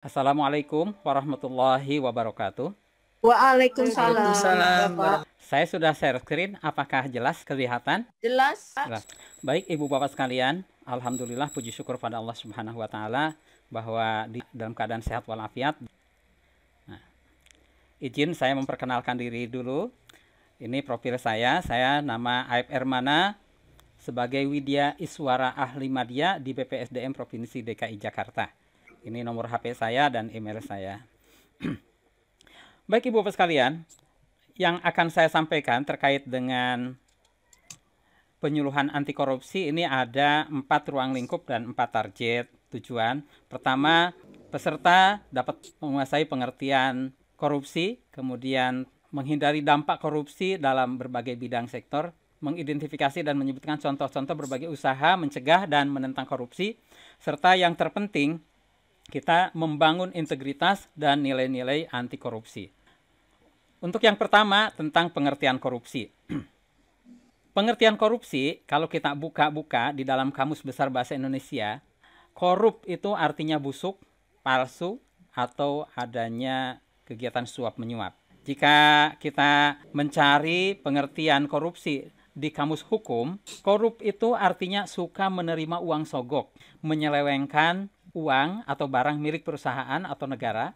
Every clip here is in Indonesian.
Assalamualaikum warahmatullahi wabarakatuh. Waalaikumsalam, Waalaikumsalam Bapak. Saya sudah share screen, apakah jelas kelihatan? Jelas? Jelas. Baik Ibu Bapak sekalian, Alhamdulillah puji syukur pada Allah Subhanahu wa Ta'ala bahwa dalam keadaan sehat walafiat. Nah, izin saya memperkenalkan diri dulu. Ini profil saya nama Aib Ermana sebagai Widya Iswara Ahli Madya di BPSDM Provinsi DKI Jakarta. Ini nomor HP saya dan email saya. Baik Ibu Bapak sekalian, yang akan saya sampaikan terkait dengan penyuluhan anti korupsi ini ada 4 ruang lingkup dan 4 target tujuan. Pertama, peserta dapat menguasai pengertian korupsi, kemudian menghindari dampak korupsi dalam berbagai bidang sektor, mengidentifikasi dan menyebutkan contoh-contoh berbagai usaha mencegah dan menentang korupsi, serta yang terpenting, kita membangun integritas dan nilai-nilai anti korupsi. Untuk yang pertama, tentang pengertian korupsi. Pengertian korupsi, kalau kita buka-buka di dalam Kamus Besar Bahasa Indonesia, korup itu artinya busuk, palsu, atau adanya kegiatan suap menyuap. Jika kita mencari pengertian korupsi di Kamus Hukum, korup itu artinya suka menerima uang sogok, menyelewengkan uang atau barang milik perusahaan atau negara,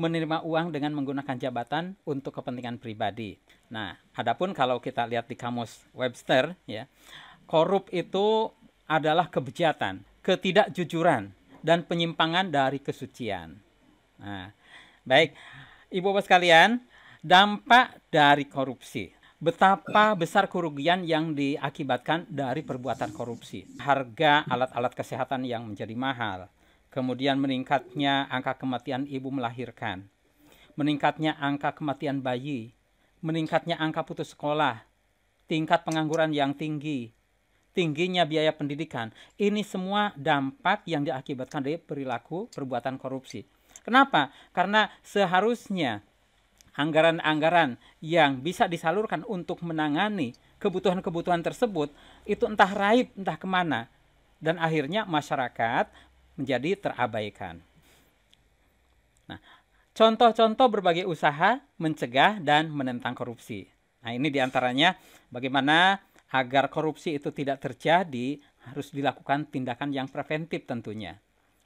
menerima uang dengan menggunakan jabatan untuk kepentingan pribadi. Nah, adapun kalau kita lihat di Kamus Webster, ya, korup itu adalah kebejatan, ketidakjujuran, dan penyimpangan dari kesucian. Nah, baik, Ibu Bapak sekalian, dampak dari korupsi. Betapa besar kerugian yang diakibatkan dari perbuatan korupsi. Harga alat-alat kesehatan yang menjadi mahal. Kemudian meningkatnya angka kematian ibu melahirkan. Meningkatnya angka kematian bayi. Meningkatnya angka putus sekolah. Tingkat pengangguran yang tinggi. Tingginya biaya pendidikan. Ini semua dampak yang diakibatkan dari perilaku perbuatan korupsi. Kenapa? Karena seharusnya anggaran-anggaran yang bisa disalurkan untuk menangani kebutuhan-kebutuhan tersebut itu entah raib, entah kemana. Dan akhirnya masyarakat menjadi terabaikan. Nah, contoh-contoh berbagai usaha mencegah dan menentang korupsi. Nah, ini diantaranya bagaimana agar korupsi itu tidak terjadi, harus dilakukan tindakan yang preventif tentunya.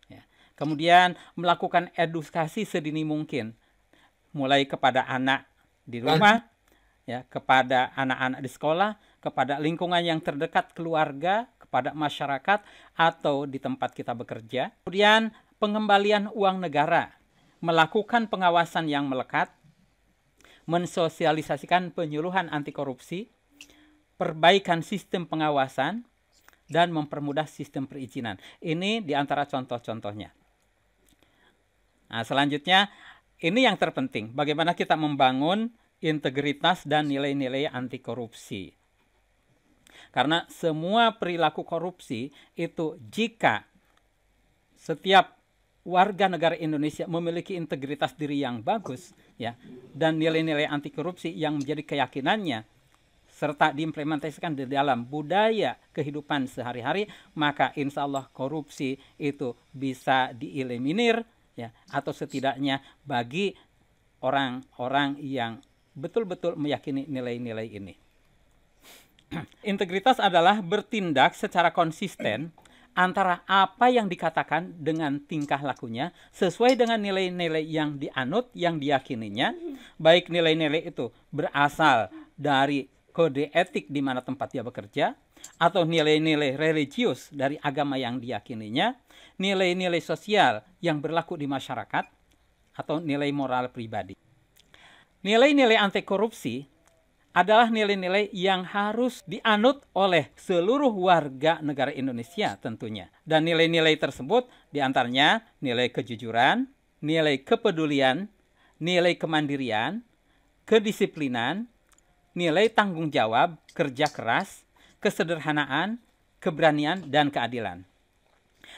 Ya. Kemudian melakukan edukasi sedini mungkin, mulai kepada anak di rumah, ya, kepada anak-anak di sekolah, kepada lingkungan yang terdekat keluarga, kepada masyarakat atau di tempat kita bekerja. Kemudian pengembalian uang negara, melakukan pengawasan yang melekat, mensosialisasikan penyuluhan anti korupsi, perbaikan sistem pengawasan, dan mempermudah sistem perizinan. Ini di antara contoh-contohnya. Nah, selanjutnya ini yang terpenting, bagaimana kita membangun integritas dan nilai-nilai anti korupsi. Karena semua perilaku korupsi itu jika setiap warga negara Indonesia memiliki integritas diri yang bagus, ya, dan nilai-nilai anti korupsi yang menjadi keyakinannya serta diimplementasikan di dalam budaya kehidupan sehari-hari, maka insya Allah korupsi itu bisa dieliminir, ya, atau setidaknya bagi orang-orang yang betul-betul meyakini nilai-nilai ini. Integritas adalah bertindak secara konsisten antara apa yang dikatakan dengan tingkah lakunya sesuai dengan nilai-nilai yang dianut, yang diyakininya, baik nilai-nilai itu berasal dari kode etik di mana tempat dia bekerja, atau nilai-nilai religius dari agama yang diyakininya, nilai-nilai sosial yang berlaku di masyarakat, atau nilai moral pribadi. Nilai-nilai anti korupsi adalah nilai-nilai yang harus dianut oleh seluruh warga negara Indonesia tentunya. Dan nilai-nilai tersebut diantaranya nilai kejujuran, nilai kepedulian, nilai kemandirian, kedisiplinan, nilai tanggung jawab, kerja keras, kesederhanaan, keberanian, dan keadilan.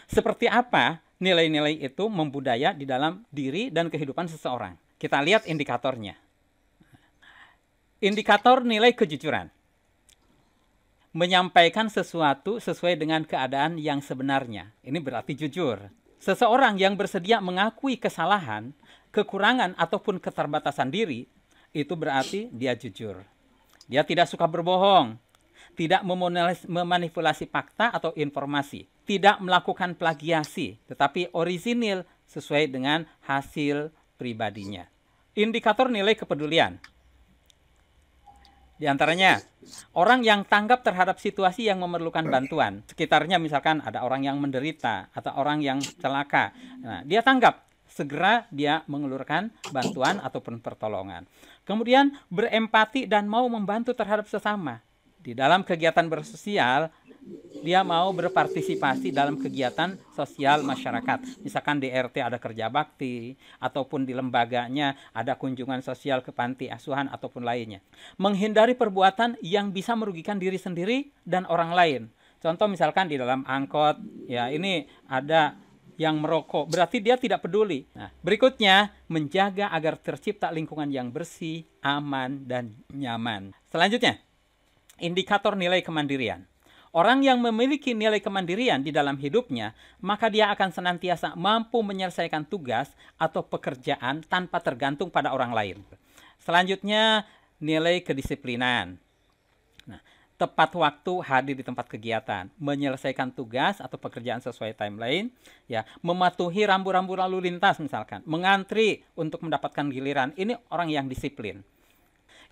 Seperti apa nilai-nilai itu membudaya di dalam diri dan kehidupan seseorang? Kita lihat indikatornya. Indikator nilai kejujuran. Menyampaikan sesuatu sesuai dengan keadaan yang sebenarnya. Ini berarti jujur. Seseorang yang bersedia mengakui kesalahan, kekurangan, ataupun keterbatasan diri, itu berarti dia jujur. Dia tidak suka berbohong, tidak memanipulasi fakta atau informasi, tidak melakukan plagiasi, tetapi orisinil sesuai dengan hasil pribadinya. Indikator nilai kepedulian. Di antaranya, orang yang tanggap terhadap situasi yang memerlukan bantuan. Sekitarnya misalkan ada orang yang menderita atau orang yang celaka. Nah, dia tanggap, segera dia mengelurkan bantuan ataupun pertolongan. Kemudian berempati dan mau membantu terhadap sesama. Di dalam kegiatan bersosial, dia mau berpartisipasi dalam kegiatan sosial masyarakat. Misalkan di RT ada kerja bakti, ataupun di lembaganya ada kunjungan sosial ke panti asuhan ataupun lainnya. Menghindari perbuatan yang bisa merugikan diri sendiri dan orang lain. Contoh misalkan di dalam angkot, ya ini ada yang merokok, berarti dia tidak peduli. Nah, berikutnya, menjaga agar tercipta lingkungan yang bersih, aman, dan nyaman. Selanjutnya, indikator nilai kemandirian. Orang yang memiliki nilai kemandirian di dalam hidupnya, maka dia akan senantiasa mampu menyelesaikan tugas atau pekerjaan tanpa tergantung pada orang lain. Selanjutnya, nilai kedisiplinan. Nah, tepat waktu hadir di tempat kegiatan, menyelesaikan tugas atau pekerjaan sesuai timeline, ya, mematuhi rambu-rambu lalu lintas misalkan, mengantri untuk mendapatkan giliran. Ini orang yang disiplin.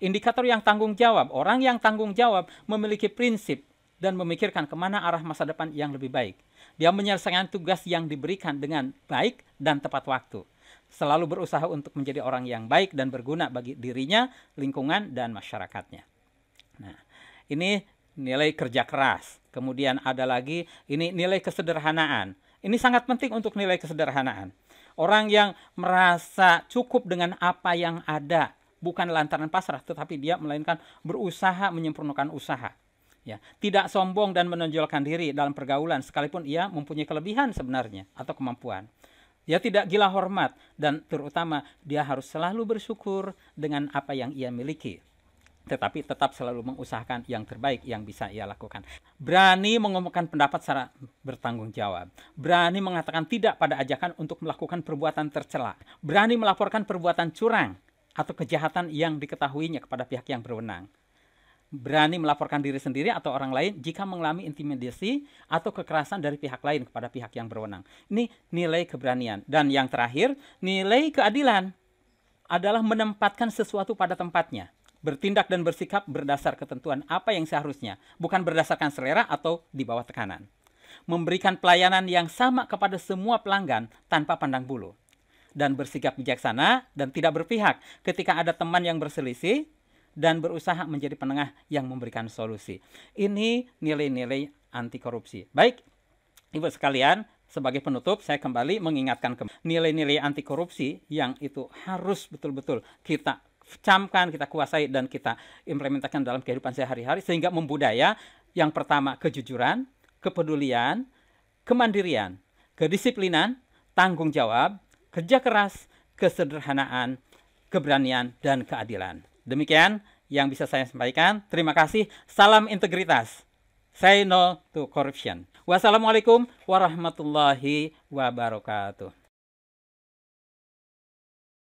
Indikator yang tanggung jawab. Orang yang tanggung jawab memiliki prinsip dan memikirkan kemana arah masa depan yang lebih baik. Dia menyelesaikan tugas yang diberikan dengan baik dan tepat waktu. Selalu berusaha untuk menjadi orang yang baik dan berguna bagi dirinya, lingkungan, dan masyarakatnya. Nah, ini nilai kerja keras. Kemudian ada lagi, ini nilai kesederhanaan. Ini sangat penting untuk nilai kesederhanaan. Orang yang merasa cukup dengan apa yang ada, bukan lantaran pasrah, tetapi dia melainkan berusaha menyempurnakan usaha. Ya, tidak sombong dan menonjolkan diri dalam pergaulan sekalipun ia mempunyai kelebihan sebenarnya atau kemampuan. Dia tidak gila hormat dan terutama dia harus selalu bersyukur dengan apa yang ia miliki. Tetapi tetap selalu mengusahakan yang terbaik yang bisa ia lakukan. Berani mengumumkan pendapat secara bertanggung jawab. Berani mengatakan tidak pada ajakan untuk melakukan perbuatan tercela. Berani melaporkan perbuatan curang atau kejahatan yang diketahuinya kepada pihak yang berwenang. Berani melaporkan diri sendiri atau orang lain jika mengalami intimidasi atau kekerasan dari pihak lain kepada pihak yang berwenang. Ini nilai keberanian. Dan yang terakhir, nilai keadilan adalah menempatkan sesuatu pada tempatnya. Bertindak dan bersikap berdasar ketentuan apa yang seharusnya, bukan berdasarkan selera atau di bawah tekanan. Memberikan pelayanan yang sama kepada semua pelanggan tanpa pandang bulu. Dan bersikap bijaksana dan tidak berpihak ketika ada teman yang berselisih, dan berusaha menjadi penengah yang memberikan solusi. Ini nilai-nilai anti korupsi. Baik, Ibu sekalian, sebagai penutup saya kembali mengingatkan nilai-nilai anti korupsi yang itu harus betul-betul kita camkan, kita kuasai, dan kita implementasikan dalam kehidupan sehari-hari sehingga membudaya. Yang pertama, kejujuran, kepedulian, kemandirian, kedisiplinan, tanggung jawab, kerja keras, kesederhanaan, keberanian, dan keadilan. Demikian yang bisa saya sampaikan. Terima kasih. Salam integritas. Say no to corruption. Wassalamualaikum warahmatullahi wabarakatuh.